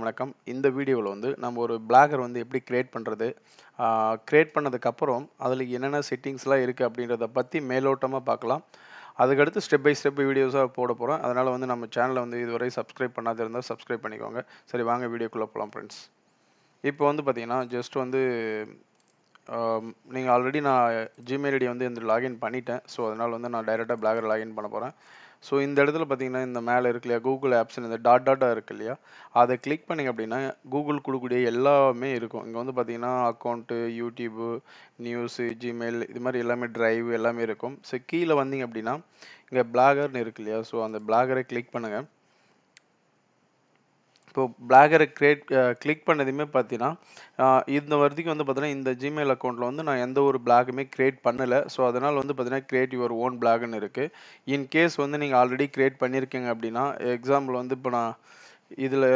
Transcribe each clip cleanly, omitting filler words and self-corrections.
வணக்கம். இந்த வீடியோவில் வந்து நம்ம ஒரு பிளாகர் வந்து எப்படி கிரியேட் பண்ணுறது, கிரியேட் பண்ணதுக்கப்புறம் அதில் என்னென்ன செட்டிங்ஸ்லாம் இருக்குது அப்படின்றத பற்றி மேலோட்டமாக பார்க்கலாம். அதுக்கடுத்து ஸ்டெப் பை ஸ்டெப் வீடியோஸாக போட போகிறோம். அதனால் வந்து நம்ம சேனலை வந்து இதுவரை சப்ஸ்கிரைப் பண்ணாத இருந்தால் சப்ஸ்கிரைப் பண்ணிக்கோங்க. சரி, வாங்க வீடியோக்குள்ளே போகலாம் ஃப்ரெண்ட்ஸ். இப்போ வந்து பார்த்தீங்கன்னா ஜஸ்ட் வந்து நீங்கள் ஆல்ரெடி நான் ஜிமெயில் ஐடி வந்து இந்த லாகின் பண்ணிட்டேன். ஸோ அதனால் வந்து நான் டைரெக்டாக பிளாகர் லாகின் பண்ண போகிறேன். ஸோ இந்த இடத்துல பார்த்தீங்கன்னா இந்த மேலே இருக்கு இல்லையா, கூகுள் ஆப்ஸ் இந்த டாட்டாக இருக்கு இல்லையா, அதை கிளிக் பண்ணிங்க அப்படின்னா கூகுள் கொடுக்கக்கூடிய எல்லாமே இருக்கும். இங்கே வந்து பார்த்தீங்கன்னா அக்கௌண்ட்டு, யூடியூப்பு, நியூஸு, ஜிமெயில் இது மாதிரி எல்லாமே ட்ரைவ் எல்லாமே இருக்கும். ஸோ கீழே வந்தீங்க அப்படின்னா இங்கே பிளாகர்னு இருக்கு இல்லையா, ஸோ அந்த பிளாகரை கிளிக் பண்ணுங்கள். இப்போ பிளாகரை கிளிக் பண்ணதுமே பார்த்தீங்கன்னா இந்த வரைக்கும் வந்து பார்த்தீங்கன்னா இந்த ஜிமெயில் அக்கௌண்ட்டில் வந்து நான் எந்த ஒரு பிளாகுமே கிரியேட் பண்ணலை. ஸோ அதனால் வந்து பார்த்தீங்கன்னா கிரியேட் யுவர் ஓன் பிளாக்னு இருக்குது. இன்கேஸ் வந்து நீங்கள் ஆல்ரெடி கிரியேட் பண்ணியிருக்கீங்க அப்படின்னா, எக்ஸாம்பிள் வந்து இப்போ நான் இதில்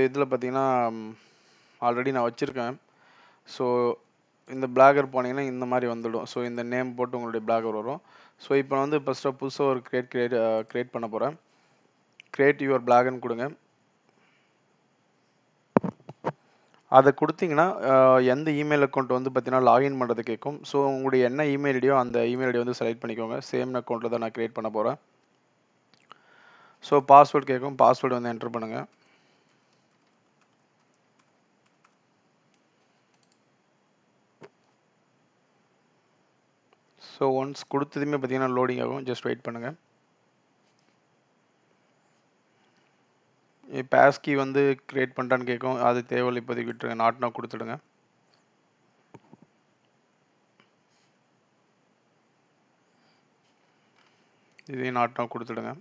இதில் பார்த்தீங்கன்னா ஆல்ரெடி நான் வச்சுருக்கேன். ஸோ இந்த பிளாகர் போனீங்கன்னா இந்த மாதிரி வந்துடும். ஸோ இந்த நேம் போட்டு உங்களுடைய பிளாகர் வரும். ஸோ இப்போ நான் வந்து ஃபஸ்ட்டாக புதுசாக ஒரு கிரியேட் பண்ண போகிறேன். கிரியேட் யுவர் பிளாக்னு கொடுங்க. அதை கொடுத்தீங்கன்னா எந்த இமெயில் அக்கௌண்ட் வந்து பார்த்தீங்கன்னா லாகின் பண்ணுறது கேட்கும். ஸோ உங்களுடைய என்ன இமெயில் ஐடியோ அந்த இமெயில் ஐடி வந்து செலக்ட் பண்ணிக்கோங்க. சேம் அக்கௌண்ட்டில் தான் நான் கிரியேட் பண்ண போகிறேன். ஸோ பாஸ்வேர்டு கேட்கும், பாஸ்வேர்டு வந்து என்டர் பண்ணுங்கள். ஸோ ஒன்ஸ் கொடுத்ததுமே பார்த்தீங்கன்னா லோடிங் ஆகும். ஜஸ்ட் வெயிட் பண்ணுங்கள். பாஸ்கி வந்து கிரியேட் பண்ணிட்டான்னு கேட்கும். அது தேவையில்லை, இப்போதைக்கு விட்டுருங்க. நாட் நவ் கொடுத்துடுங்க. இதையும் நாட் நவ் கொடுத்துடுங்க.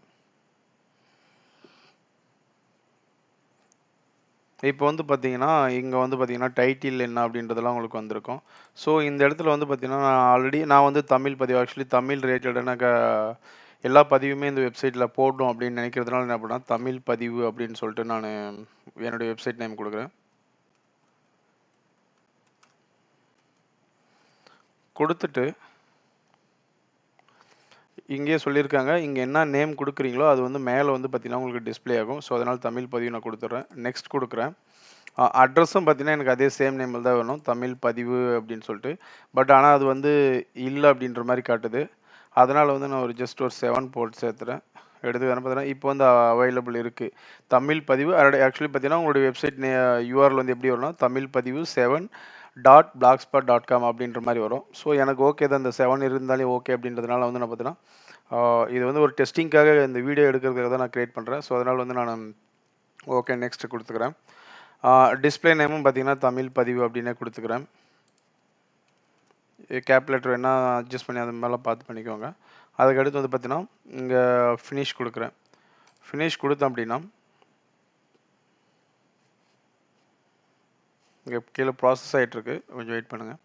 இப்போ வந்து பார்த்தீங்கன்னா இங்கே வந்து பார்த்தீங்கன்னா டைட்டில் என்ன அப்படின்றதெல்லாம் உங்களுக்கு வந்திருக்கும். ஸோ இந்த இடத்துல வந்து பார்த்தீங்கன்னா நான் வந்து தமிழ் பதிவு, ஆக்சுவலி தமிழ் ரிலேட்டடான எல்லா பதிவுமே இந்த வெப்சைட்டில் போடணும் அப்படின்னு நினைக்கிறதுனால என்ன பண்ணால் தமிழ் பதிவு அப்படின்னு சொல்லிட்டு நான் என்னுடைய வெப்சைட் நேம் கொடுக்குறேன். கொடுத்துட்டு இங்கேயே சொல்லியிருக்காங்க, இங்கே என்ன நேம் கொடுக்குறீங்களோ அது வந்து மேலே வந்து பார்த்தீங்கன்னா உங்களுக்கு டிஸ்பிளே ஆகும். ஸோ அதனால் தமிழ் பதிவு நான் கொடுத்துட்றேன். நெக்ஸ்ட் கொடுக்குறேன். அட்ரஸும் பார்த்தீங்கன்னா எனக்கு அதே சேம் நேமில் தான் வேணும், தமிழ் பதிவு அப்படின்னு சொல்லிட்டு. பட் ஆனால் அது வந்து இல்லை அப்படின்ற மாதிரி காட்டுது. அதனால் வந்து நான் ஜஸ்ட் ஒரு 7 போட்டு சேர்த்துறேன். எடுத்து பார்த்தீங்கன்னா இப்போ வந்து அவைலபிள் இருக்குது தமிழ் பதிவு. ஆக்சுவலி பார்த்தீங்கன்னா உங்களுடைய வெப்சைட் யூஆர்எல் வந்து எப்படி வரும்னா தமிழ் பதிவு 7.blogspot.com அப்படின்ற மாதிரி வரும். ஸோ எனக்கு ஓகே தான், இந்த 7 இருந்தாலே ஓகே அப்படின்றதுனால வந்து நான் பார்த்தீங்கன்னா இது வந்து ஒரு டெஸ்டிங்காக இந்த வீடியோ எடுக்கிறதுக்காக தான் நான் கிரியேட் பண்ணுறேன். ஸோ அதனால் வந்து நான் ஓகே நெக்ஸ்ட் கொடுத்துக்கிறேன். டிஸ்பிளே நேமும் பார்த்தீங்கன்னா தமிழ் பதிவு அப்படின்னே கொடுத்துக்கிறேன். கேப் லெட்டர் வேணால் அட்ஜஸ்ட் பண்ணி அது மேலே பார்த்து பண்ணிக்கோங்க. அதுக்கடுத்து வந்து பார்த்தீங்கன்னா இங்கே ஃபினிஷ் கொடுக்குறேன். ஃபினிஷ் கொடுத்தேன் அப்படின்னா இங்கே கீழே ப்ராசஸ் ஆகிட்டுருக்கு, கொஞ்சம் வெயிட் பண்ணுங்கள்.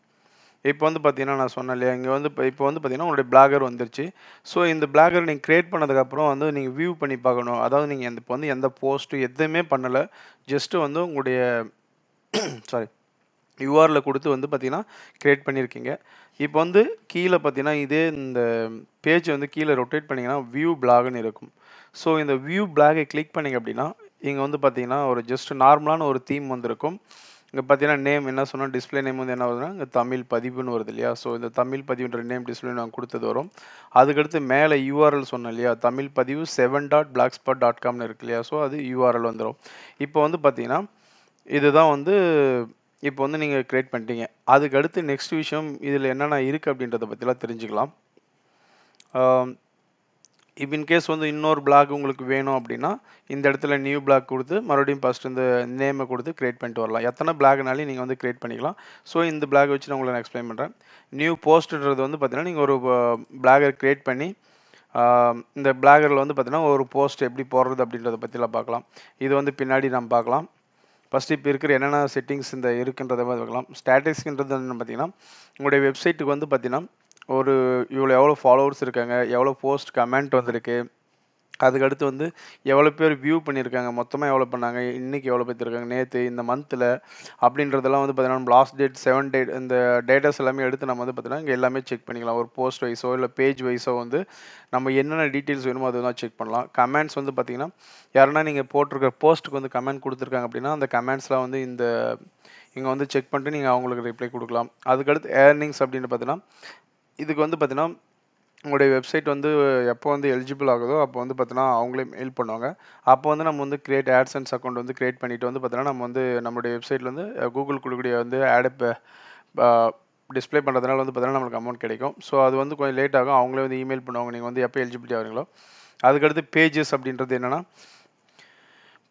இப்போ வந்து பார்த்தீங்கன்னா நான் சொன்னேன் இல்லையா, இங்கே வந்து இப்போ வந்து பார்த்தீங்கன்னா உங்களுடைய பிளாகர் வந்துருச்சு. ஸோ இந்த பிளாகர் நீங்கள் கிரியேட் பண்ணதுக்கப்புறம் வந்து நீங்கள் வியூ பண்ணி பார்க்கணும். அதாவது நீங்கள் இப்போ வந்து எந்த போஸ்ட்டு எதுவுமே பண்ணலை, ஜஸ்ட்டு வந்து உங்களுடைய சாரி யூஆரில் கொடுத்து வந்து பார்த்தீங்கன்னா கிரியேட் பண்ணியிருக்கீங்க. இப்போ வந்து கீழே பார்த்தீங்கன்னா இதே இந்த பேஜ் வந்து கீழே ரொட்டேட் பண்ணிங்கன்னா வியூ பிளாக்னு இருக்கும். ஸோ இந்த வியூ பிளாகை கிளிக் பண்ணிங்க அப்படின்னா இங்கே வந்து பார்த்தீங்கன்னா ஒரு ஜஸ்ட் நார்மலான ஒரு தீம் வந்திருக்கும். இங்கே பார்த்தீங்கன்னா நேம் என்ன சொன்னால் டிஸ்பிளே நேம் வந்து என்ன வருதுன்னா இங்கே தமிழ் பதிவுன்னு வருது இல்லையா. ஸோ இந்த தமிழ் பதிவுன்ற நேம் டிஸ்பிளே நான் கொடுத்தது வரும். அதுக்கடுத்து மேலே யூஆர்எல் சொன்னேன் இல்லையா, தமிழ் பதிவு 7.blogspot.comனு இருக்கு இல்லையா. ஸோ அது யூஆர்எல் வந்துடும். இப்போ வந்து பார்த்தீங்கன்னா இதுதான் வந்து இப்போ வந்து நீங்கள் கிரியேட் பண்ணிட்டீங்க. அதுக்கு அடுத்து நெக்ஸ்ட் விஷயம் இதில் என்னென்ன இருக்குது அப்படின்றத பற்றிலாம் தெரிஞ்சுக்கலாம். இப்போ இன்கேஸ் வந்து இன்னொரு பிளாக் உங்களுக்கு வேணும் அப்படின்னா இந்த இடத்துல நியூ பிளாக் கொடுத்து மறுபடியும் ஃபஸ்ட் இந்த நேமை கொடுத்து கிரியேட் பண்ணிட்டு வரலாம். எத்தனை பிளாக்னாலும் நீங்கள் வந்து கிரியேட் பண்ணிக்கலாம். ஸோ இந்த பிளாக் வச்சு நான் உங்களுக்கு நான் எக்ஸ்பிளைன் பண்ணுறேன். நியூ போஸ்ட்ன்றது வந்து பார்த்தீங்கன்னா நீங்கள் ஒரு பிளாகர் கிரியேட் பண்ணி இந்த பிளாகரில் வந்து பார்த்தீங்கன்னா ஒரு போஸ்ட் எப்படி போடுறது அப்படின்றத பற்றிலாம் பார்க்கலாம். இது வந்து பின்னாடி நம்ம பார்க்கலாம். ஃபஸ்ட்டு இப்போ இருக்கிற என்னென்ன செட்டிங்ஸ் இந்த இருக்குன்றதை மாதிரி பார்க்கலாம். ஸ்டாட்டிஸ்க்ன்றது என்ன பார்த்தீங்கன்னா உங்களுடைய வெப்சைட்டுக்கு வந்து பார்த்தீங்கன்னா ஒரு எவ்வளோ ஃபாலோவர்ஸ் இருக்காங்க, எவ்வளோ போஸ்ட் கமெண்ட் வந்திருக்கு, அதுக்கடுத்து வந்து எவ்வளோ பேர் வியூ பண்ணியிருக்காங்க, மொத்தமாக எவ்வளோ பண்ணாங்க, இன்னைக்கு எவ்வளோ பேர் இருக்காங்க, நேற்று இந்த மந்த்தில் அப்படின்றதெல்லாம் வந்து பார்த்தீங்கன்னா நம்ம லாஸ்ட் டேட் 7 டேட் இந்த டேட்டாஸ் எல்லாமே எடுத்து நம்ம வந்து பார்த்தீங்கன்னா இங்கே எல்லாமே செக் பண்ணிக்கலாம். ஒரு போஸ்ட் வைஸோ இல்லை பேஜ் வைஸோ வந்து நம்ம என்னென்ன டீட்டெயில்ஸ் வேணுமோ அதெல்லாம் செக் பண்ணலாம். கமெண்ட்ஸ் வந்து பார்த்தீங்கன்னா யாருன்னா நீங்கள் போட்டிருக்கிற போஸ்ட்டுக்கு வந்து கமெண்ட் கொடுத்துருக்காங்க அப்படின்னா அந்த கமெண்ட்ஸ்லாம் வந்து இங்கே வந்து செக் பண்ணிட்டு நீங்கள் அவங்களுக்கு ரிப்ளை கொடுக்கலாம். அதுக்கடுத்து ஏர்னிங்ஸ் அப்படின்னு பார்த்தீங்கன்னா இதுக்கு வந்து பார்த்தீங்கன்னா உங்களுடைய வெப்சைட் வந்து எப்போ வந்து எலிஜிபிள் ஆகுதோ அப்போ வந்து பார்த்தீங்கன்னா அவங்களே மெயில் பண்ணுவாங்க. அப்போ வந்து நம்ம வந்து கிரியேட் ஆட்சன்ஸ் அக்கௌண்ட் வந்து கிரியேட் பண்ணிட்டு வந்து பார்த்தீங்கன்னா நம்ம வந்து நம்மளுடைய வெப்சைட்டில் வந்து கூகுள் கொடுக்கக்கூடிய வந்து ஆட் டிஸ்ப்ளே பண்ணுறதுனால வந்து பார்த்தீங்கன்னா நம்மளுக்கு அமௌண்ட் கிடைக்கும். ஸோ அது வந்து கொஞ்சம் லேட் ஆகும். அவங்களே வந்து இமெயில் பண்ணுவாங்க நீங்கள் வந்து எப்போ எலிஜிபிலிட்டி ஆகிறீங்களோ. அதுக்கடுத்து பேஜஸ் அப்படின்றது என்னென்னா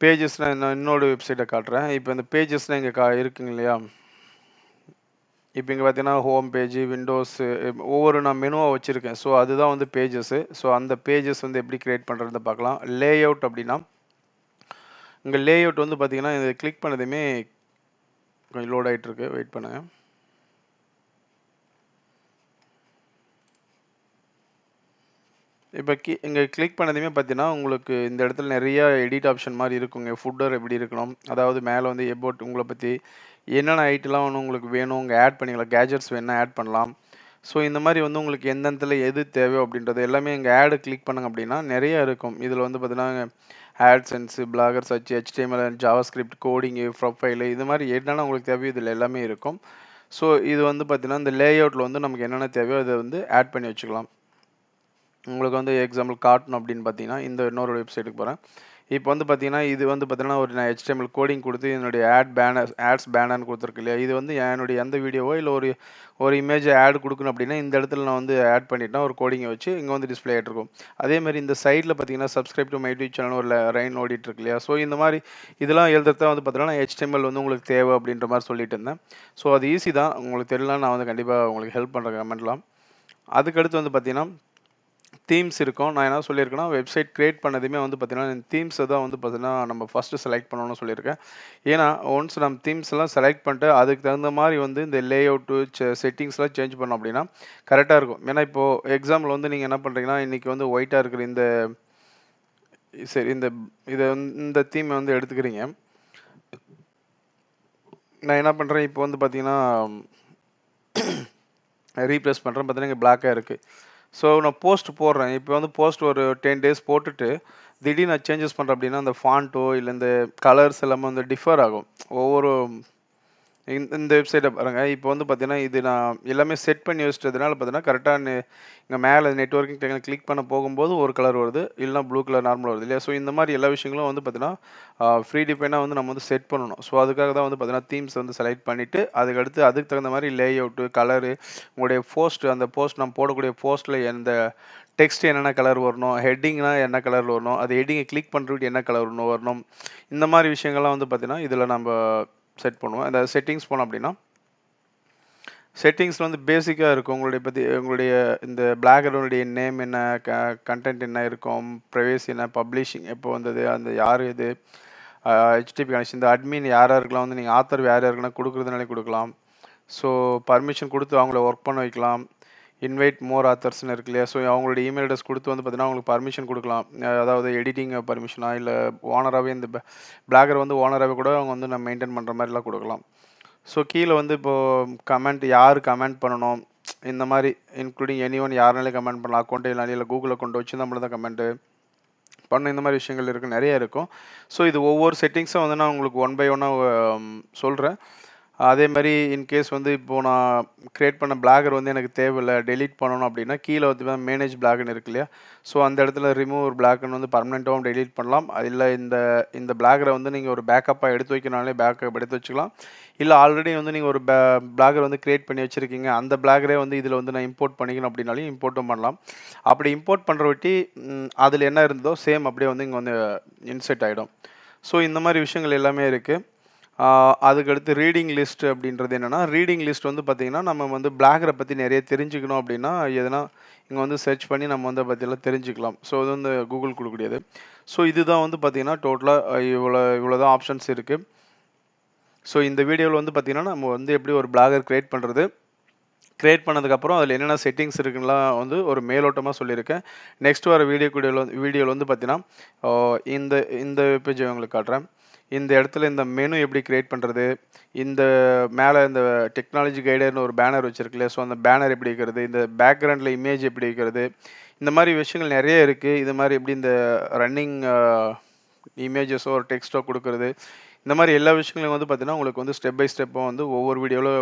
பேஜஸ்னால் நான் இன்னொரு வெப்சைட்டை காட்டுறேன். இப்போ இந்த பேஜஸ்னால் இங்கே இருக்குங்க இல்லையா, இப்போ இங்கே பார்த்தீங்கன்னா ஹோம் பேஜ் விண்டோஸ் ஒவ்வொரு நான் மெனுவாக வச்சுருக்கேன். ஸோ அதுதான் வந்து பேஜஸ்ஸு. ஸோ அந்த பேஜஸ் வந்து எப்படி கிரியேட் பண்ணுறது பார்க்கலாம். லே அவுட் அப்படின்னா இங்கே லே அவுட் வந்து பார்த்தீங்கன்னா இதை கிளிக் பண்ணதுமே கொஞ்சம் லோட் ஆகிட்டு இருக்கு, வெயிட் பண்ணுங்கள். இப்போ இங்கே கிளிக் பண்ணதுமே பார்த்தீங்கன்னா உங்களுக்கு இந்த இடத்துல நிறைய எடிட் ஆப்ஷன் மாதிரி இருக்குங்க. ஃபுட்டர் எப்படி இருக்கணும், அதாவது மேலே வந்து எபோட் உங்களை பற்றி என்னென்ன ஐட்டெல்லாம் ஒன்று உங்களுக்கு வேணும் உங்கள் ஆட் பண்ணிக்கலாம். கேஜெட்ஸ் வேணா ஆட் பண்ணலாம். ஸோ இந்த மாதிரி வந்து உங்களுக்கு எந்த இடத்துல எது தேவையோ அப்படின்றது எல்லாமே இங்கே ஆடு கிளிக் பண்ணுங்க அப்படின்னா நிறைய இருக்கும். இதில் வந்து பார்த்தீங்கன்னா AdSense, Blogger search, HTML, JavaScript, coding, profile இது மாதிரி என்னென்ன உங்களுக்கு தேவையோ இதில் எல்லாமே இருக்கும். ஸோ இது வந்து பார்த்தீங்கன்னா இந்த லேஅவுட்டில் வந்து நமக்கு என்னென்ன தேவையோ அதை வந்து ஆட் பண்ணி வச்சுக்கலாம். உங்களுக்கு வந்து எக்ஸாம்பிள் காட்டணும் அப்படின்னு பார்த்தீங்கன்னா இந்த இன்னொரு வெப்சைட்டுக்கு போகிறேன். இப்போ வந்து பார்த்தீங்கன்னா இது வந்து பார்த்தீங்கன்னா ஒரு நான் HTML கோடிங் கொடுத்து என்னுடைய ஆட்ஸ் பேனர்னு கொடுத்துருக்கு இல்லையா, இது வந்து என்னுடைய எந்த வீடியோவோ இல்லை ஒரு இமேஜ் ஆட் கொடுக்கணும் அப்படின்னா இந்த இடத்துல நான் வந்து ஆட் பண்ணிட்டேன்னா ஒரு கோடிங்கை வச்சு இங்கே வந்து டிஸ்பிளே ஆகிட்டு இருக்கும். அதேமாதிரி இந்த சைடில் பார்த்தீங்கன்னா subscribe to my YouTube channel ஒரு ரைன் ஓடிட்டு இருக்கு இல்லையா. ஸோ இந்த மாதிரி இதெல்லாம் எழுதுறதா வந்து பார்த்தீங்கன்னா HTML வந்து உங்களுக்கு தேவை அப்படின்ற மாதிரி சொல்லிட்டு இருந்தேன். ஸோ அது ஈஸி தான், உங்களுக்கு தெரியலனா நான் வந்து கண்டிப்பாக உங்களுக்கு ஹெல்ப் பண்ணுறேன் கமெண்ட்லாம். அதுக்கடுத்து வந்து பார்த்தீங்கன்னா தீம்ஸ் இருக்கும். நான் என்ன சொல்லியிருக்கேன்னா வெப்சைட் கிரியேட் பண்ணதுமே வந்து பார்த்தீங்கன்னா தீம்ஸை தான் வந்து பார்த்தீங்கன்னா நம்ம ஃபஸ்ட்டு செலக்ட் பண்ணணும்னு சொல்லியிருக்கேன். ஏன்னா ஒன்ஸ் நம்ம தீம்ஸ் எல்லாம் செலக்ட் பண்ணிட்டு அதுக்கு தகுந்த மாதிரி வந்து இந்த லே அவுட்டு செட்டிங்ஸ்லாம் சேஞ்ச் பண்ணோம் அப்படின்னா கரெக்டாக இருக்கும். ஏன்னா இப்போது எக்ஸாம்பிள் வந்து நீங்கள் என்ன பண்ணுறீங்கன்னா இன்றைக்கி வந்து ஒயிட்டாக இருக்கிற சரி இந்த தீமை வந்து எடுத்துக்கிறீங்க. நான் என்ன பண்ணுறேன் இப்போ வந்து பார்த்தீங்கன்னா ரீப்ளேஸ் பண்ணுறேன். பார்த்தீங்கன்னா இங்கே பிளாக்காக இருக்குது. ஸோ நான் போஸ்ட் போடுறேன். இப்போ வந்து போஸ்ட் ஒரு 10 டேஸ் போட்டுட்டு திடீர்னு நான் சேஞ்சஸ் பண்ணுறேன் அப்படின்னா அந்த ஃபாண்ட்டோ இல்லை இந்த கலர்ஸ் எல்லாமே வந்து டிஃபர் ஆகும். ஒவ்வொரு இந்த வெப்சைட்டை பாருங்க. இப்போ வந்து பார்த்தீங்கன்னா இது நான் எல்லாமே செட் பண்ணி வச்சிட்டதுனால பார்த்தீங்கன்னா கரெக்டாக இங்கே மேலே நெட்வொர்க்கிங் டெக்னிக் கிளிக் பண்ண போகும்போது ஒரு கலர் வருது, இல்லைனா ப்ளூ கலர் நார்மலாக வருது இல்லையா. ஸோ இந்த மாதிரி எல்லா விஷயங்களும் வந்து பார்த்தீங்கன்னா ஃப்ரீ டிஃபைனாக வந்து நம்ம வந்து செட் பண்ணணும். ஸோ அதுக்காக தான் வந்து பார்த்தீங்கன்னா தீம்ஸ் வந்து செலக்ட் பண்ணிவிட்டு அதுக்கு தகுந்த மாதிரி லே அவுட்டு கலரு உங்களுடைய அந்த போஸ்ட் நம்ம போடக்கூடிய போஸ்ட்டில் எந்த டெக்ஸ்ட் என்னென்ன கலர் வரணும், ஹெட்டிங்னா என்ன கலரில் வரணும், அது ஹெட்டிங்கை கிளிக் பண்ணுறதுக்கு என்ன கலர் வரணும், இந்த மாதிரி விஷயங்கள்லாம் வந்து பார்த்தீங்கன்னா இதில் நம்ம செட் பண்ணுவோம். அந்த செட்டிங்ஸ் போனோம் அப்படின்னா செட்டிங்ஸில் வந்து பேசிக்காக இருக்கும். உங்களுடைய இந்த பிளாகருடைய நேம் என்ன, கண்டென்ட் என்ன இருக்கும், ப்ரைவேசி என்ன, பப்ளிஷிங் எப்போ வந்தது, அந்த யார் இது, HTTP கனெக்ஷன், இந்த அட்மின் யாராருக்கெல்லாம் வந்து நீங்கள் ஆத்தர் யார் யாருக்குன்னா கொடுக்குறதுனாலே கொடுக்கலாம். ஸோ பர்மிஷன் கொடுத்து அவங்கள ஒர்க் பண்ண வைக்கலாம். இன்வைட் மோர் ஆத்தர்ஸ்னு இருக்கு இல்லையா. ஸோ அவங்களோட இமெயில் அட்ரஸ் கொடுத்து வந்து பார்த்தீங்கன்னா அவங்களுக்கு பர்மிஷன் கொடுக்கலாம். அதாவது எடிட்டிங் பர்மிஷனா இல்லை ஓனராகவே இந்த பிளாகர் வந்து ஓனராகவே கூட அவங்க வந்து நம்ம மெயின்டைன் பண்ணுற மாதிரிலாம் கொடுக்கலாம். ஸோ கீழே வந்து இப்போது கமெண்ட் யார் கமெண்ட் பண்ணணும், இந்த மாதிரி இன்க்ளூடிங் எனி யாருனாலே கமெண்ட் பண்ணலாம். அக்கௌண்ட்டு இல்லை கூகுள் அக்கௌண்ட் வச்சு நம்மள தான் கமெண்ட்டு பண்ண இந்த மாதிரி விஷயங்கள் இருக்குது, நிறைய இருக்கும். ஸோ இது ஒவ்வொரு செட்டிங்ஸும் வந்து நான் உங்களுக்கு ஒன் பை ஒன்னாக சொல்கிறேன். அதே மாதிரி இன்கேஸ் வந்து இப்போது நான் க்ரியேட் பண்ண பிளாகர் வந்து எனக்கு தேவையில்லை, டெலீட் பண்ணணும் அப்படின்னா கீழே வந்து மேனேஜ் பிளாக்னு இருக்கு இல்லையா. ஸோ அந்த இடத்துல ரிமூவ் ஒரு பிளாக்னு வந்து பர்மனெண்ட்டாகவும் டெலீட் பண்ணலாம். இல்லை இந்த பிளாகரை வந்து நீங்கள் ஒரு பேக்கப்பாக எடுத்து வைக்கனாலே பேக்கப் எடுத்து வச்சுக்கலாம். இல்லை ஆல்ரெடி வந்து நீங்கள் ஒரு பிளாகர் வந்து க்ரியேட் பண்ணி வச்சுருக்கீங்க, அந்த பிளாகரே வந்து இதில் வந்து நான் இம்போர்ட் பண்ணிக்கணும் அப்படின்னாலும் இம்போர்ட்டும் பண்ணலாம். அப்படி இம்போர்ட் பண்ணுற வட்டி அதில் என்ன இருந்ததோ சேம் அப்படியே வந்து இங்கே வந்து இன்செர்ட் ஆகிடும். ஸோ இந்த மாதிரி விஷயங்கள் எல்லாமே இருக்குது. அதுக்கடுத்து ரீடிங் லிஸ்ட் அப்படின்றது என்னென்னா, ரீடிங் லிஸ்ட் வந்து பார்த்திங்கன்னா நம்ம வந்து பிளாகரை பற்றி நிறைய தெரிஞ்சுக்கணும் அப்படின்னா எதனா இங்கே வந்து சர்ச் பண்ணி நம்ம வந்து பற்றியெல்லாம் தெரிஞ்சுக்கலாம். ஸோ இது வந்து கூகுள் கொடுக்கக்கூடியது. ஸோ இதுதான் வந்து பார்த்திங்கன்னா டோட்டலாக இவ்வளோ தான் ஆப்ஷன்ஸ் இருக்குது. ஸோ இந்த வீடியோவில் வந்து பார்த்திங்கன்னா நம்ம வந்து எப்படி ஒரு பிளாகர் க்ரியேட் பண்ணுறது, கிரியேட் பண்ணதுக்கப்புறம் அதில் என்னென்ன செட்டிங்ஸ் இருக்குன்னுலாம் வந்து ஒரு மேலோட்டமாக சொல்லியிருக்கேன். நெக்ஸ்ட் வர வீடியோவில் வந்து பார்த்தீங்கன்னா, இந்த இந்த பேஜை உங்களுக்கு காட்டுறேன். இந்த இடத்துல இந்த மெனு எப்படி கிரியேட் பண்ணுறது, இந்த மேலே இந்த டெக்னாலஜி கைடர்னு ஒரு பேனர் வச்சிருக்குல்ல, ஸோ அந்த பேனர் எப்படி வைக்கிறது, இந்த பேக்ரவுண்டில் இமேஜ் எப்படி வைக்கிறது, இந்த மாதிரி விஷயங்கள் நிறைய இருக்குது. இது மாதிரி எப்படி இந்த ரன்னிங் இமேஜஸோ ஒரு டெக்ஸ்ட்டோ கொடுக்கறது, இந்த மாதிரி எல்லா விஷயங்களையும் வந்து பார்த்தீங்கன்னா உங்களுக்கு வந்து ஸ்டெப் பை ஸ்டெப்பாக வந்து ஒவ்வொரு வீடியோவில்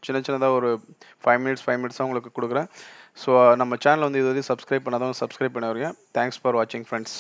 சின்ன சின்னதாக ஒரு 5 மினிட்ஸாக உங்களுக்கு கொடுக்குறேன். ஸோ நம்ம சேனல் வந்து இது வரைக்கும் சப்ஸ்கிரைப் பண்ணாதவங்க சப்ஸ்கிரைப் பண்ணி வரீங்க. தேங்க்ஸ் ஃபார் வாட்சிங் ஃப்ரெண்ட்ஸ்.